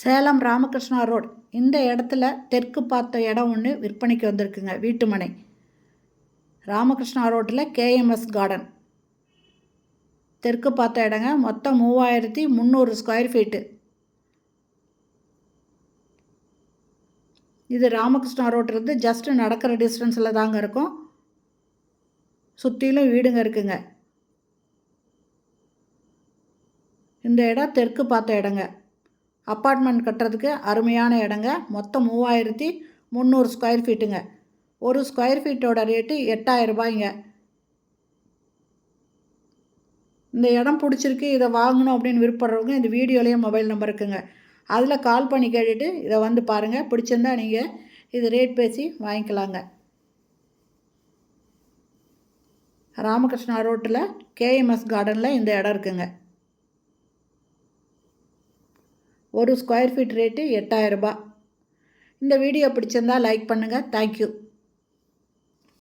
Salem Ramakrishna road இந்த இடத்துல தெற்கு பார்த்த இடம் ஒன்று விற்பனைக்கு வந்திருக்குங்க. வீட்டு மனை ராமகிருஷ்ணா ரோட்டில் கேஎம்எஸ் கார்டன் தெற்கு பார்த்த இடங்க. மொத்தம் 3300 ஸ்கொயர் ஃபீட்டு. இது ராமகிருஷ்ணா ரோட்டிலிருந்து ஜஸ்ட் நடக்கிற டிஸ்டன்ஸில் தாங்க இருக்கும். சுற்றிலும் வீடுங்க இருக்குங்க. இந்த இடம் தெற்கு பார்த்த இடங்க. அப்பார்ட்மெண்ட் கட்டுறதுக்கு அருமையான இடங்க. மொத்தம் 3300 ஸ்கொயர் ஃபீட்டுங்க. ஒரு ஸ்கொயர் ஃபீட்டோட ரேட்டு 8000 ரூபாய்ங்க. இந்த இடம் பிடிச்சிருக்கு, இதை வாங்கணும் அப்படின்னு விருப்பப்படுறவங்க இந்த வீடியோலேயே மொபைல் நம்பர் இருக்குங்க. அதில் கால் பண்ணி கேட்டுட்டு இதை வந்து பாருங்கள். பிடிச்சிருந்தா நீங்கள் இது ரேட் பேசி வாங்கிக்கலாங்க. ராமகிருஷ்ணா ரோட்டில் கேஎம்எஸ் கார்டனில் இந்த இடம் இருக்குங்க. ஒரு ஸ்கொயர் ஃபீட் ரேட்டு 8000 ரூபாய். இந்த வீடியோ பிடிச்சிருந்தால் லைக் பண்ணுங்கள். தேங்க்யூ.